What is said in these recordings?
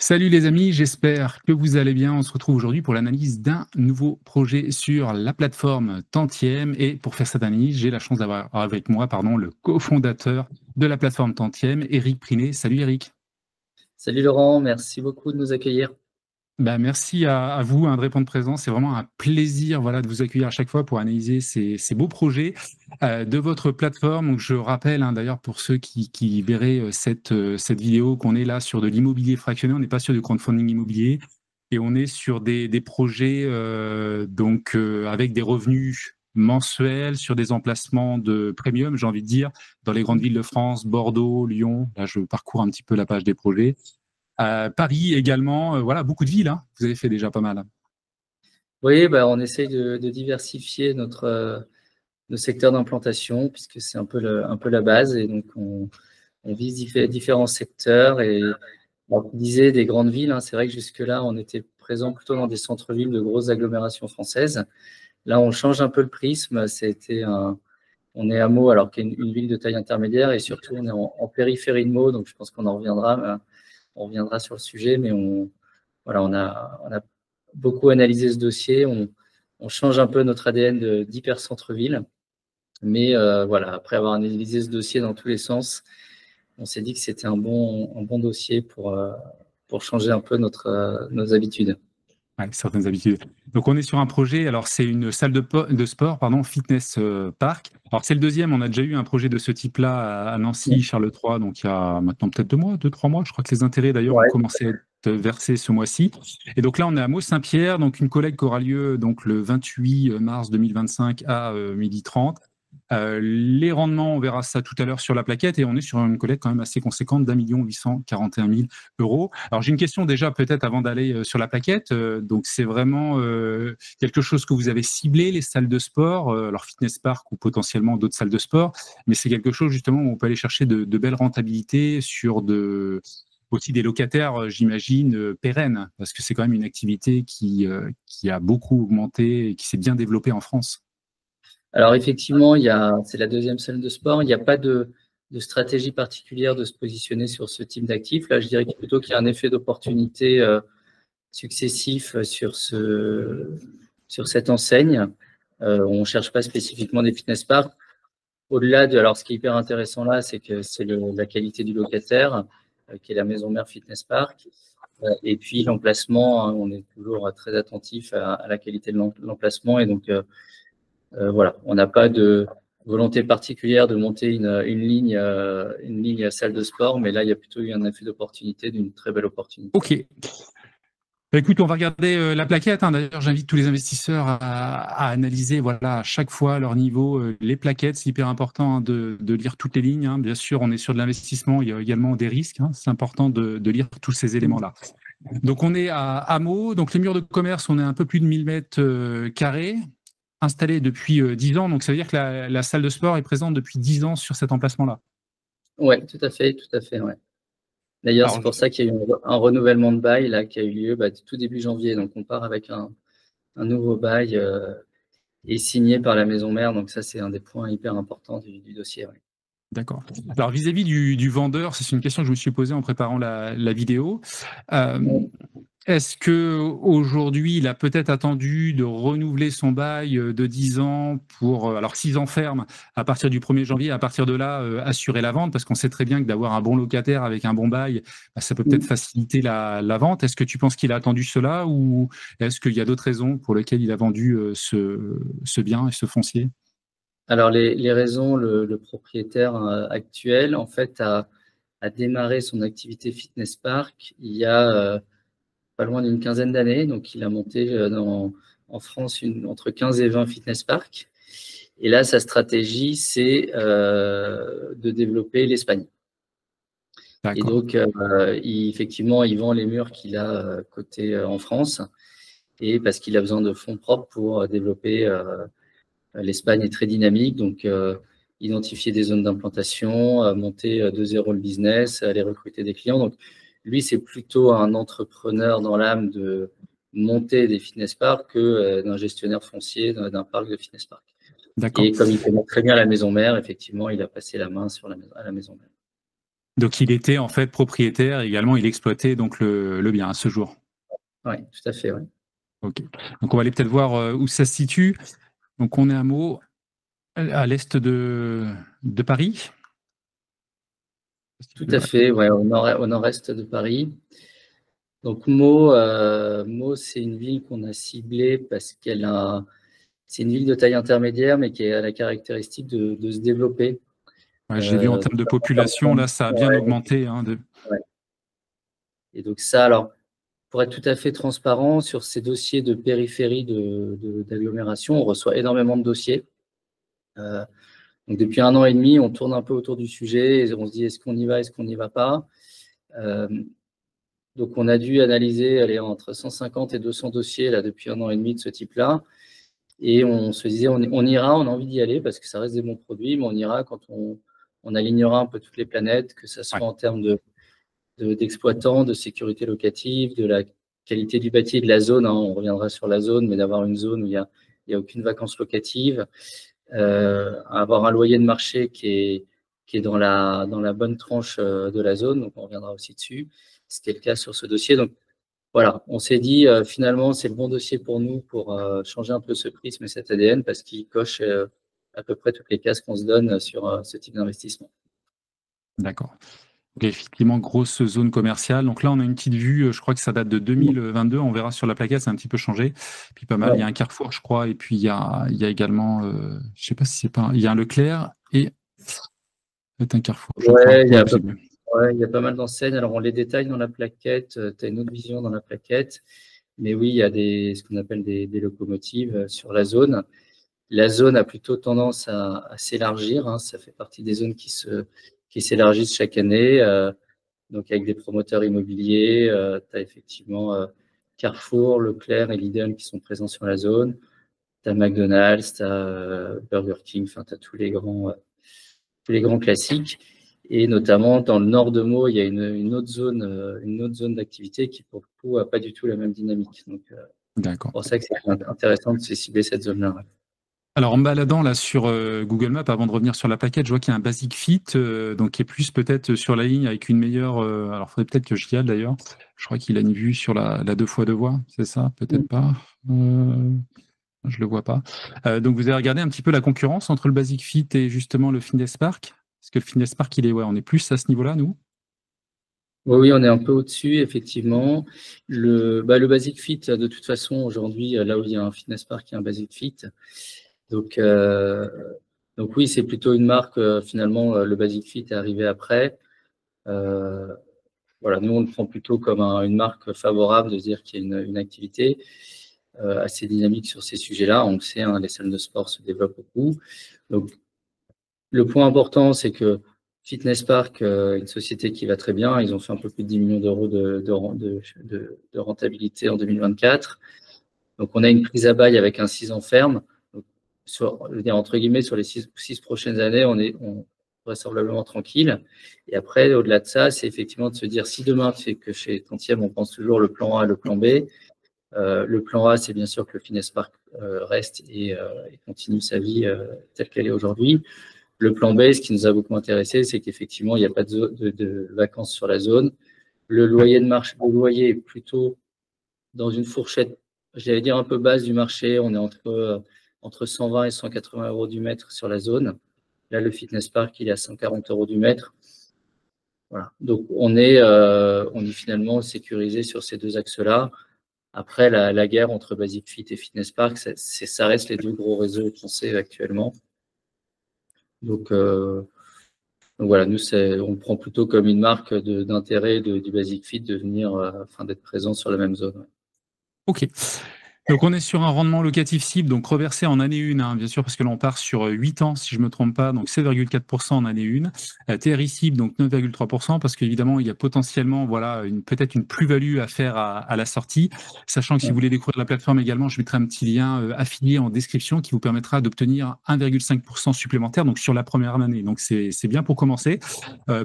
Salut les amis, j'espère que vous allez bien. On se retrouve aujourd'hui pour l'analyse d'un nouveau projet sur la plateforme Tantiem. Et pour faire cette analyse, j'ai la chance d'avoir avec moi le cofondateur de la plateforme Tantiem, Eric Prinet. Salut Eric. Salut Laurent, merci beaucoup de nous accueillir. Merci à vous de répondre présent. C'est vraiment un plaisir de vous accueillir à chaque fois pour analyser ces beaux projets de votre plateforme. Donc, je rappelle d'ailleurs pour ceux qui verraient cette vidéo qu'on est là sur de l'immobilier fractionné. On n'est pas sur du crowdfunding immobilier et on est sur des projets avec des revenus mensuels sur des emplacements de premium, j'ai envie de dire, dans les grandes villes de France, Bordeaux, Lyon. Là, je parcours un petit peu la page des projets. Paris également, beaucoup de villes, hein. Vous avez fait déjà pas mal. Oui, on essaye de diversifier nos secteurs d'implantation puisque c'est un peu la base et donc on vise différents secteurs et on disait des grandes villes, hein. C'est vrai que jusque-là, on était présent plutôt dans des centres-villes de grosses agglomérations françaises. Là, on change un peu le prisme. On est à Meaux alors qu'il y a une ville de taille intermédiaire et surtout on est en périphérie de Meaux, donc je pense qu'on en reviendra. On reviendra sur le sujet, mais on a beaucoup analysé ce dossier. On change un peu notre ADN d'hyper-centre-ville. Mais après avoir analysé ce dossier dans tous les sens, on s'est dit que c'était un bon dossier pour changer un peu nos habitudes. Ouais, certaines habitudes. Donc, on est sur un projet. Alors, c'est une salle de sport, fitness park. Alors, c'est le deuxième. On a déjà eu un projet de ce type-là à Nancy, Charles III, donc il y a maintenant peut-être 2 mois, 2, 3 mois. Je crois que les intérêts, d'ailleurs, ont Ouais. commencé à être versés ce mois-ci. Et donc là, on est à Meaux-Saint-Pierre, donc une collecte qui aura lieu donc, le 28 mars 2025 à 12h30. Les rendements, on verra ça tout à l'heure sur la plaquette, et on est sur une collecte quand même assez conséquente d'1 841 000 euros. Alors j'ai une question déjà peut-être avant d'aller sur la plaquette. Donc c'est vraiment quelque chose que vous avez ciblé, les salles de sport, alors fitness park ou potentiellement d'autres salles de sport, mais c'est quelque chose justement où on peut aller chercher de belles rentabilités sur aussi des locataires, j'imagine, pérennes, parce que c'est quand même une activité qui a beaucoup augmenté et qui s'est bien développée en France. Alors effectivement, c'est la deuxième salle de sport. Il n'y a pas de stratégie particulière de se positionner sur ce type d'actif. Là, je dirais plutôt qu'il y a un effet d'opportunité successif sur cette enseigne. On ne cherche pas spécifiquement des fitness parks. Alors ce qui est hyper intéressant là, c'est que c'est la qualité du locataire, qui est la maison mère fitness park. Et puis l'emplacement, hein, on est toujours très attentif à la qualité de l'emplacement. Et donc, voilà, on n'a pas de volonté particulière de monter une ligne salle de sport, mais là, il y a plutôt eu un effet d'opportunité, d'une très belle opportunité. Ok. Écoute, on va regarder la plaquette. D'ailleurs, j'invite tous les investisseurs à analyser à chaque fois leur niveau. Les plaquettes, c'est hyper important de lire toutes les lignes. Bien sûr, on est sur de l'investissement, il y a également des risques. C'est important de lire tous ces éléments-là. Donc, on est à Meaux. Donc, les murs de commerce, on est un peu plus de 1000 mètres carrés, installés depuis 10 ans. Donc, ça veut dire que la salle de sport est présente depuis 10 ans sur cet emplacement-là. Oui, tout à fait, ouais. D'ailleurs, c'est Alors, pour ça qu'il y a eu un renouvellement de bail là, qui a eu lieu tout début janvier. Donc, on part avec un nouveau bail et signé par la maison mère. Donc, ça, c'est un des points hyper importants du dossier. Ouais. d'accord. Alors, vis-à-vis du vendeur, c'est une question que je me suis posée en préparant la vidéo. Est-ce que aujourd'hui, il a peut-être attendu de renouveler son bail de 10 ans pour, alors 6 ans ferme à partir du 1er janvier, à partir de là, assurer la vente, parce qu'on sait très bien que d'avoir un bon locataire avec un bon bail, ça peut peut-être faciliter la vente. Est-ce que tu penses qu'il a attendu cela, ou est-ce qu'il y a d'autres raisons pour lesquelles il a vendu ce bien et ce foncier? Alors, les raisons, le propriétaire actuel, en fait, a démarré son activité fitness park il y a pas loin d'une quinzaine d'années. Donc, il a monté en France entre 15 et 20 fitness parks. Et là, sa stratégie, c'est de développer l'Espagne. Et D'accord. donc, effectivement, il vend les murs qu'il a cotés en France, et parce qu'il a besoin de fonds propres pour développer. L'Espagne est très dynamique, donc identifier des zones d'implantation, monter de zéro le business, aller recruter des clients. Donc, lui, c'est plutôt un entrepreneur dans l'âme de monter des fitness parks que d'un gestionnaire foncier d'un parc de fitness park. D'accord. Et comme il connaît très bien la maison mère, effectivement, il a passé la main à la maison mère. Donc, il était en fait propriétaire et également, il exploitait donc le bien à ce jour. Oui, tout à fait. Ouais. Ok. Donc, on va aller peut-être voir où ça se situe. Donc, on est à Meaux, à l'est de Paris. Tout à fait, ouais, au nord-est de Paris. Donc Meaux, c'est une ville qu'on a ciblée parce c'est une ville de taille intermédiaire, mais qui a la caractéristique de se développer. Ouais, j'ai vu en termes de population, là, ça a bien augmenté. Hein, ouais. Et donc ça, alors, pour être tout à fait transparent, sur ces dossiers de périphérie d'agglomération, on reçoit énormément de dossiers. Donc depuis 1 an et demi, on tourne un peu autour du sujet et on se dit est-ce qu'on y va, est-ce qu'on n'y va pas. Donc on a dû analyser entre 150 et 200 dossiers là, depuis 1 an et demi de ce type-là. Et on se disait on ira, on a envie d'y aller parce que ça reste des bons produits, mais on ira quand on alignera un peu toutes les planètes, que ce soit en termes d'exploitants, de sécurité locative, de la qualité du bâti et de la zone. Hein, on reviendra sur la zone, mais d'avoir une zone où il y a aucune vacance locative, avoir un loyer de marché qui est dans la bonne tranche de la zone. Donc, on reviendra aussi dessus. C'était le cas sur ce dossier. Donc, voilà, on s'est dit finalement, c'est le bon dossier pour nous pour changer un peu ce prisme et cet ADN parce qu'il coche à peu près toutes les cases qu'on se donne sur ce type d'investissement. D'accord. Donc, effectivement, grosse zone commerciale. Donc là, on a une petite vue, je crois que ça date de 2022. On verra sur la plaquette, c'est un petit peu changé. Puis pas mal. Ouais. Il y a un Carrefour, je crois, et puis il y a également, je sais pas si c'est pas, il y a un Leclerc et peut-être un Carrefour. Je crois. Il y a pas mal d'enseignes. Alors, on les détaille dans la plaquette. Tu as une autre vision dans la plaquette. Mais oui, il y a ce qu'on appelle des locomotives sur la zone. La zone a plutôt tendance à s'élargir. Hein. Ça fait partie des zones qui s'élargissent chaque année. Donc, avec des promoteurs immobiliers, tu as effectivement Carrefour, Leclerc et Lidl qui sont présents sur la zone. Tu as McDonald's, tu as Burger King, enfin, tu as tous les grands classiques. Et notamment, dans le nord de Meaux, il y a une autre zone d'activité qui, pour le coup, n'a pas du tout la même dynamique. Donc, c'est pour ça que c'est intéressant de cibler cette zone-là. Alors, en me baladant là sur Google Maps, avant de revenir sur la plaquette, je vois qu'il y a un Basic Fit, donc qui est plus peut-être sur la ligne avec une meilleure. Alors, il faudrait peut-être que j'y aille d'ailleurs. Je crois qu'il a une vue sur la 2x2 voies, c'est ça? Peut-être pas. Je le vois pas. Donc, vous avez regardé un petit peu la concurrence entre le Basic Fit et justement le Fitness Park? Parce que le Fitness Park, on est plus à ce niveau-là, nous? Oui, on est un peu au-dessus, effectivement. Le Basic Fit, de toute façon, aujourd'hui, là où il y a un Fitness Park, il y a un Basic Fit. Donc oui, c'est plutôt une marque, finalement, le Basic Fit est arrivé après. Voilà, nous, on le prend plutôt comme une marque favorable de dire qu'il y a une activité assez dynamique sur ces sujets-là. On le sait, hein, les salles de sport se développent beaucoup. Donc, le point important, c'est que Fitness Park, une société qui va très bien. Ils ont fait un peu plus de 10 millions d'euros de rentabilité en 2024. Donc, on a une prise à bail avec un 6 ans ferme. Donc, je veux dire, entre guillemets, sur les 6 prochaines années, on vraisemblablement tranquille. Et après, au-delà de ça, c'est effectivement de se dire, si demain, tu sais que chez Tantième, on pense toujours le plan A et le plan B. Le plan A, c'est bien sûr que le Fitness Park reste et continue sa vie telle qu'elle est aujourd'hui. Le plan B, ce qui nous a beaucoup intéressé, c'est qu'effectivement, il n'y a pas de vacances sur la zone. Le loyer est plutôt dans une fourchette, j'allais dire un peu basse du marché. On est entre 120 et 180 euros du mètre sur la zone. Là, le Fitness Park, il est à 140 euros du mètre. Voilà. Donc, on est finalement sécurisé sur ces deux axes-là. Après, la guerre entre Basic Fit et Fitness Park, ça reste les deux gros réseaux français actuellement. Donc voilà, nous, on prend plutôt comme une marque d'intérêt du Basic Fit de venir, d'être présent sur la même zone. Ouais. Ok. Donc, on est sur un rendement locatif cible, donc reversé en année 1, hein, bien sûr, parce que là, on part sur 8 ans, si je ne me trompe pas, donc 7,4% en année 1. TRI cible, donc 9,3%, parce qu'évidemment, il y a potentiellement peut-être une plus-value à faire à la sortie, sachant que si vous voulez découvrir la plateforme également, je mettrai un petit lien affilié en description qui vous permettra d'obtenir 1,5% supplémentaire donc sur la première année. Donc, c'est bien pour commencer,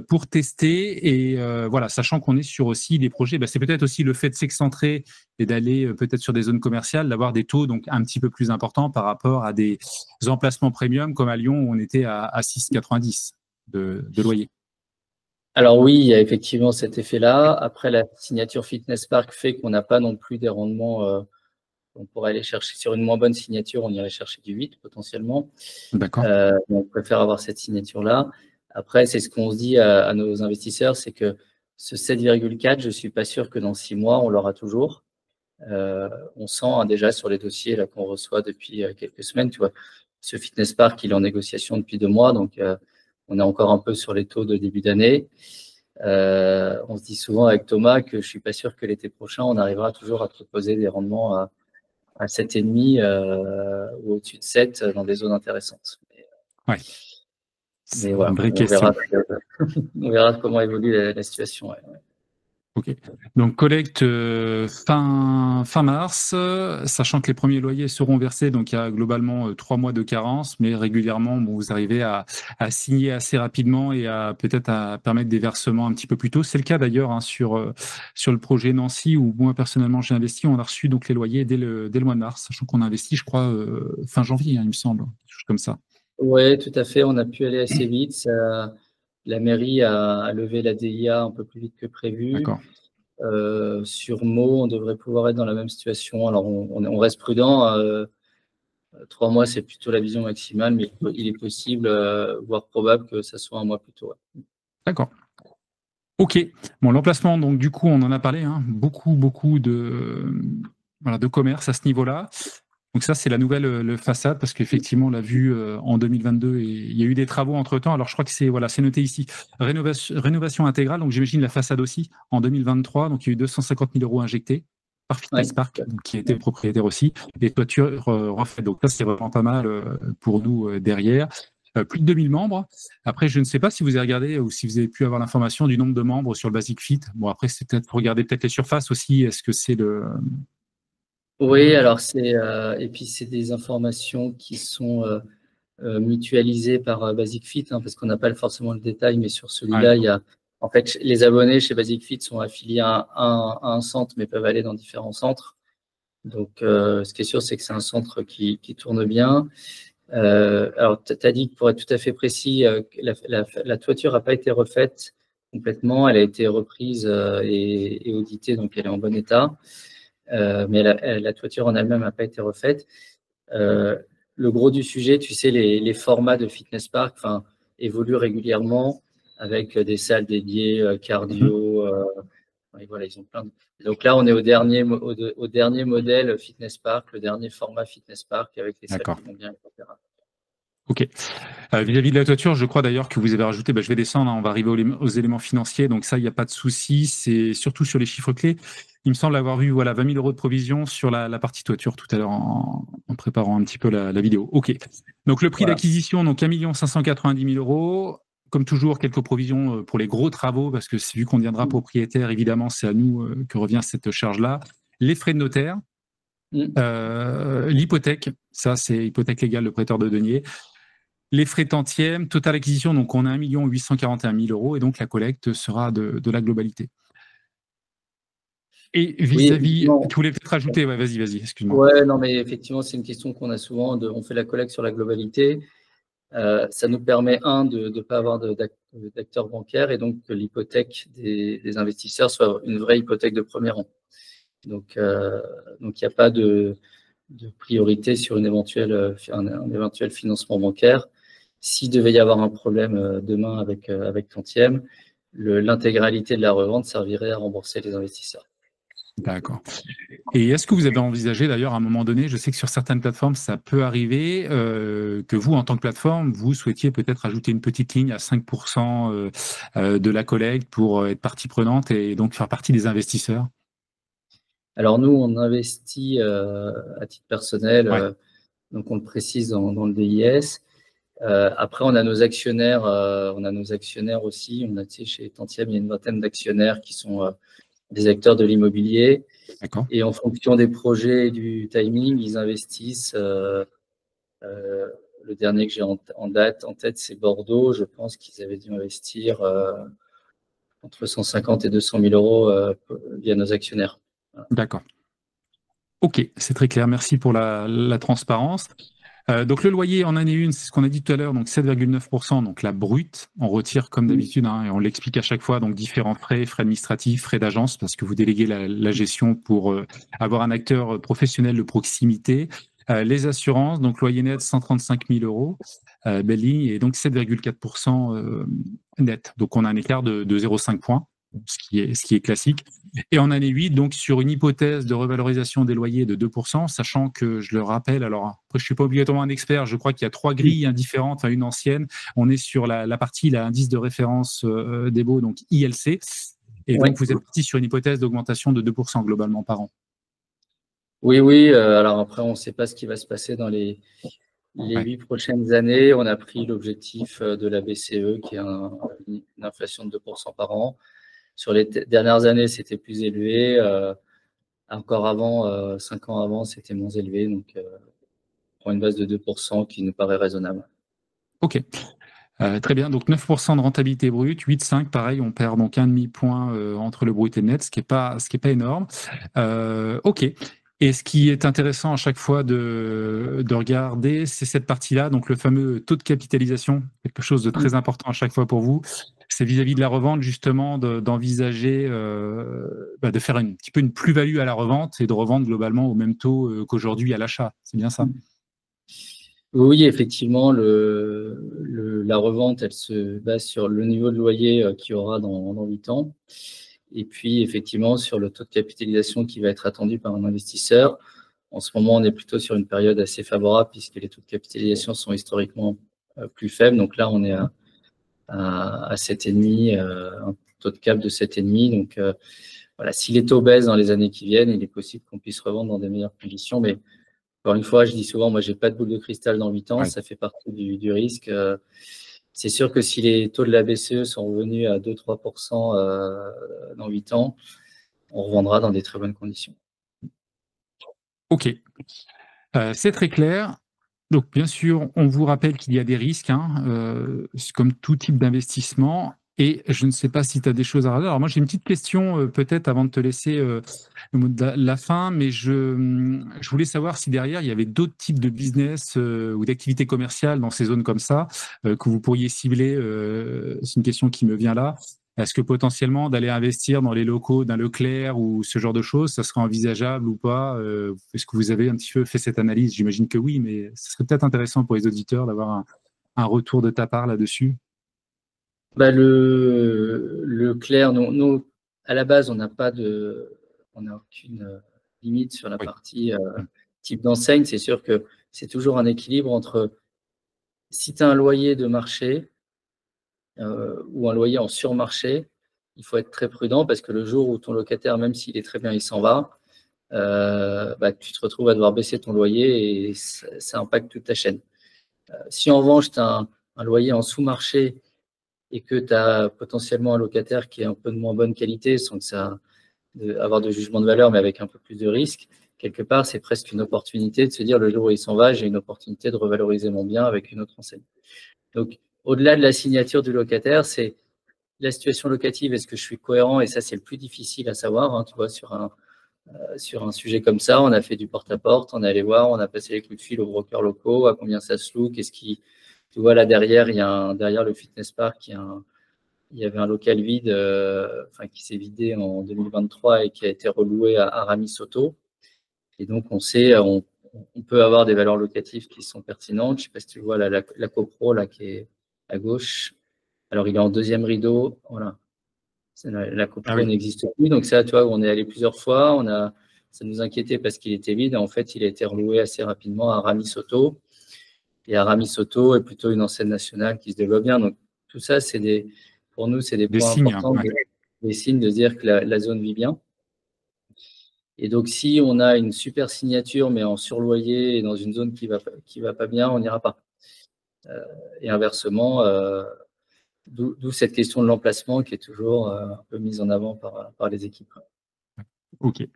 pour tester, et voilà, sachant qu'on est sur aussi des projets, c'est peut-être aussi le fait de s'excentrer et d'aller peut-être sur des zones commerciales, d'avoir des taux donc un petit peu plus importants par rapport à des emplacements premium comme à Lyon où on était à 6,90 de loyer. Alors oui, il y a effectivement cet effet-là. Après, la signature Fitness Park fait qu'on n'a pas non plus des rendements. On pourrait aller chercher sur une moins bonne signature, on irait chercher du 8 potentiellement. D'accord. On préfère avoir cette signature-là. Après, c'est ce qu'on se dit à nos investisseurs, c'est que ce 7,4, je ne suis pas sûr que dans 6 mois, on l'aura toujours. On sent déjà sur les dossiers là qu'on reçoit depuis quelques semaines, tu vois, ce Fitness Park, il est en négociation depuis 2 mois, donc on est encore un peu sur les taux de début d'année. On se dit souvent avec Thomas que je suis pas sûr que l'été prochain, on arrivera toujours à proposer des rendements à 7,5 ou au-dessus de 7 dans des zones intéressantes. Ouais. C'est Mais une voilà, vraie on question. on verra comment évolue la situation. Ouais. Ok. Donc collecte fin mars, sachant que les premiers loyers seront versés, donc il y a globalement 3 mois de carence, mais régulièrement, bon, vous arrivez à signer assez rapidement et à peut-être à permettre des versements un petit peu plus tôt. C'est le cas d'ailleurs hein, sur le projet Nancy où moi personnellement j'ai investi, on a reçu donc les loyers dès le mois de mars, sachant qu'on a investi, je crois, fin janvier, hein, il me semble, quelque chose comme ça. Oui, tout à fait. On a pu aller assez vite. La mairie a levé la DIA un peu plus vite que prévu. D'accord. Sur Meaux, on devrait pouvoir être dans la même situation. Alors, on reste prudent. 3 mois, c'est plutôt la vision maximale, mais il est possible, voire probable, que ça soit un mois plus tôt. Ouais. D'accord. Ok. Bon, l'emplacement, donc du coup, on en a parlé, hein, beaucoup de commerce à ce niveau-là. Donc ça, c'est la nouvelle façade, parce qu'effectivement, on l'a vu en 2022, et il y a eu des travaux entre-temps. Alors, je crois que c'est noté ici, rénovation intégrale, donc j'imagine la façade aussi, en 2023. Donc, il y a eu 250 000 euros injectés par Fitness Ouais. Park, donc, qui était propriétaire aussi, et toiture refaite. Donc ça, c'est vraiment pas mal pour nous derrière. Plus de 2000 membres. Après, je ne sais pas si vous avez regardé ou si vous avez pu avoir l'information du nombre de membres sur le Basic Fit. Bon, après, c'est peut-être pour regarder peut-être les surfaces aussi. Est-ce que c'est le... Oui, alors et puis c'est des informations qui sont mutualisées par Basic Fit, hein, parce qu'on n'a pas forcément le détail, mais sur Ouais, celui-là, il y a en fait les abonnés chez Basic Fit sont affiliés à un centre, mais peuvent aller dans différents centres. Donc, ce qui est sûr, c'est que c'est un centre qui tourne bien. Alors, tu as dit que pour être tout à fait précis, la toiture n'a pas été refaite complètement. Elle a été reprise et auditée, donc elle est en bon état. Mais la toiture en elle-même n'a pas été refaite. Le gros du sujet, tu sais, les formats de Fitness Park évoluent régulièrement avec des salles dédiées, cardio. Et voilà, ils ont plein de... Donc là, on est au dernier modèle Fitness Park, le dernier format Fitness Park avec les salles d'accord. qui vont bien, etc. Ok. Vis-à-vis de la toiture, je crois d'ailleurs que vous avez rajouté, je vais descendre, hein, on va arriver aux éléments financiers, donc ça, il n'y a pas de souci, c'est surtout sur les chiffres clés. Il me semble avoir vu 20 000 euros de provision sur la partie toiture tout à l'heure en préparant un petit peu la vidéo. Ok. Donc le prix Voilà. d'acquisition, donc 1 590 000 euros. Comme toujours, quelques provisions pour les gros travaux, parce que vu qu'on deviendra propriétaire, évidemment, c'est à nous que revient cette charge-là. Les frais de notaire, l'hypothèque, ça c'est hypothèque légale, le prêteur de deniers. Les frais tantièmes, total acquisition, donc on a 1 841 000 euros, et donc la collecte sera de la globalité. Et Oui, vis-à-vis, effectivement. tu voulais peut-être rajouter, ouais, vas-y, excuse-moi. Ouais, non, mais effectivement, c'est une question qu'on a souvent. On fait la collecte sur la globalité. Ça nous permet, de ne pas avoir d'acteurs bancaires et donc que l'hypothèque des investisseurs soit une vraie hypothèque de premier rang. Donc, il n'y a pas de priorité sur un éventuel financement bancaire. S'il devait y avoir un problème demain avec Tantième, l'intégralité de la revente servirait à rembourser les investisseurs. D'accord. Et est-ce que vous avez envisagé d'ailleurs à un moment donné, je sais que sur certaines plateformes, ça peut arriver, que vous, en tant que plateforme, vous souhaitiez peut-être ajouter une petite ligne à 5% de la collecte pour être partie prenante et donc faire partie des investisseurs? Alors nous, on investit à titre personnel, Ouais, donc on le précise dans le DIS. Après, on a nos actionnaires aussi. Chez Tantième, il y a une vingtaine d'actionnaires qui sont des acteurs de l'immobilier. d'accord. Et en fonction des projets et du timing, ils investissent. Le dernier que j'ai en tête, c'est Bordeaux. Je pense qu'ils avaient dû investir entre 150 et 200 000 euros via nos actionnaires. Voilà. D'accord. Ok, c'est très clair. Merci pour la transparence. Donc le loyer en année 1, c'est ce qu'on a dit tout à l'heure, donc 7,9%, donc la brute. On retire comme d'habitude, hein, et on l'explique à chaque fois, donc différents frais, frais administratifs, frais d'agence, parce que vous déléguez la gestion pour avoir un acteur professionnel de proximité. Les assurances, donc loyer net 135 000 euros, belle ligne, et donc 7,4% net. Donc on a un écart de 0,5 points, ce qui est classique. Et en année 8, donc sur une hypothèse de revalorisation des loyers de 2%, sachant que, je le rappelle, alors après, je ne suis pas obligatoirement un expert, je crois qu'il y a 3 grilles différentes, enfin une ancienne. On est sur la partie, l'indice de référence des baux, donc ILC. Et donc, vous êtes parti sur une hypothèse d'augmentation de 2% globalement par an. Oui. Alors après, on ne sait pas ce qui va se passer dans les 8 prochaines années. On a pris l'objectif de la BCE, qui est une inflation de 2% par an. Sur les dernières années, c'était plus élevé. Encore avant, 5 ans avant, c'était moins élevé. Donc, on prend une base de 2% qui nous paraît raisonnable. OK. Très bien. Donc, 9% de rentabilité brute, 8,5, pareil, on perd donc 1,5 point entre le brut et le net, ce qui est pas énorme. OK. Et ce qui est intéressant à chaque fois de regarder, c'est cette partie-là, donc le fameux taux de capitalisation, quelque chose de très important à chaque fois pour vous. C'est vis-à-vis de la revente, justement, d'envisager de faire un petit peu une plus-value à la revente et de revendre globalement au même taux qu'aujourd'hui à l'achat. C'est bien ça? Oui, effectivement, la revente, elle se base sur le niveau de loyer qu'il y aura dans 8 ans. Et puis, effectivement, sur le taux de capitalisation qui va être attendu par un investisseur. En ce moment, on est plutôt sur une période assez favorable puisque les taux de capitalisation sont historiquement plus faibles. Donc là, on est à 7,5, un taux de cap de 7,5. Donc voilà, si les taux baissent dans les années qui viennent, il est possible qu'on puisse revendre dans des meilleures conditions. Mais encore une fois, je dis souvent, moi, j'ai pas de boule de cristal dans 8 ans, ça fait partie du risque. C'est sûr que si les taux de la BCE sont revenus à 2-3% dans 8 ans, on revendra dans des très bonnes conditions. OK. C'est très clair. Donc, bien sûr, on vous rappelle qu'il y a des risques, comme tout type d'investissement. Et je ne sais pas si tu as des choses à rajouter. Alors, moi, j'ai une petite question, peut-être, avant de te laisser le mot de la fin, mais je voulais savoir si derrière, il y avait d'autres types de business ou d'activités commerciales dans ces zones comme ça que vous pourriez cibler. C'est une question qui me vient là. Est-ce que potentiellement d'aller investir dans les locaux d'un Leclerc ou ce genre de choses, ça serait envisageable ou pas? Est-ce que vous avez un petit peu fait cette analyse? J'imagine que oui, mais ce serait peut-être intéressant pour les auditeurs d'avoir un retour de ta part là-dessus. Le Leclerc, nous, à la base, on n'a aucune limite sur la partie type d'enseigne. C'est sûr que c'est toujours un équilibre entre si tu as un loyer de marché ou un loyer en surmarché, il faut être très prudent parce que le jour où ton locataire, même s'il est très bien, il s'en va, tu te retrouves à devoir baisser ton loyer et ça impacte toute ta chaîne. Si en revanche, tu as un loyer en sous-marché et que tu as potentiellement un locataire qui est un peu de moins bonne qualité, sans que ça avoir de jugement de valeur, mais avec un peu plus de risque, quelque part, c'est presque une opportunité de se dire le jour où il s'en va, j'ai une opportunité de revaloriser mon bien avec une autre enseigne. Donc, au-delà de la signature du locataire, c'est la situation locative. Est-ce que je suis cohérent? Et ça, c'est le plus difficile à savoir. Tu vois, sur un sujet comme ça, on a fait du porte-à-porte, on est allé voir, on a passé les coups de fil aux brokers locaux, à combien ça se loue, qu'est-ce qui… Tu vois, là, derrière, derrière le fitness park, il y avait un local vide qui s'est vidé en 2023 et qui a été reloué à Aramis Soto. Et donc, on peut avoir des valeurs locatives qui sont pertinentes. Je ne sais pas si tu vois la CoPro là, qui est à gauche. Alors, il est en deuxième rideau. Voilà. La CoPro n'existe plus. Donc, ça, tu vois, on est allé plusieurs fois. Ça nous inquiétait parce qu'il était vide. Et en fait, il a été reloué assez rapidement à Aramis Soto. Et Aramis Soto est plutôt une enseigne nationale qui se développe bien. Donc, tout ça, pour nous, c'est des points importants, des signes de dire que la zone vit bien. Et donc, si on a une super signature, mais en surloyer et dans une zone qui va pas bien, on n'ira pas. Et inversement, d'où cette question de l'emplacement qui est toujours un peu mise en avant par les équipes. OK.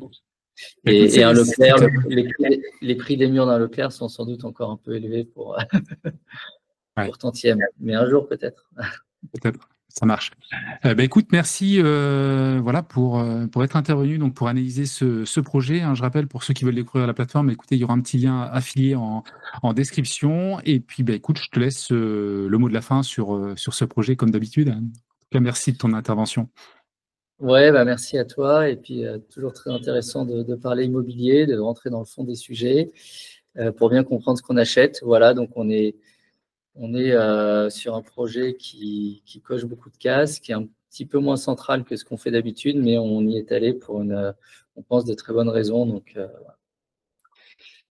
Et un Leclerc, les prix des murs d'un Leclerc sont sans doute encore un peu élevés pour tantième. Mais un jour, peut-être. Peut-être. Ça marche. Écoute, merci voilà, pour être intervenu, donc pour analyser ce projet. Hein. Je rappelle, pour ceux qui veulent découvrir la plateforme, écoutez, il y aura un petit lien affilié en description. Et puis, écoute, je te laisse le mot de la fin sur ce projet, comme d'habitude. En tout cas, merci de ton intervention. Ouais, merci à toi. Et puis, toujours très intéressant de parler immobilier, de rentrer dans le fond des sujets pour bien comprendre ce qu'on achète. Voilà, donc on est sur un projet qui coche beaucoup de cases, qui est un petit peu moins central que ce qu'on fait d'habitude, mais on y est allé pour on pense, de très bonnes raisons. Donc,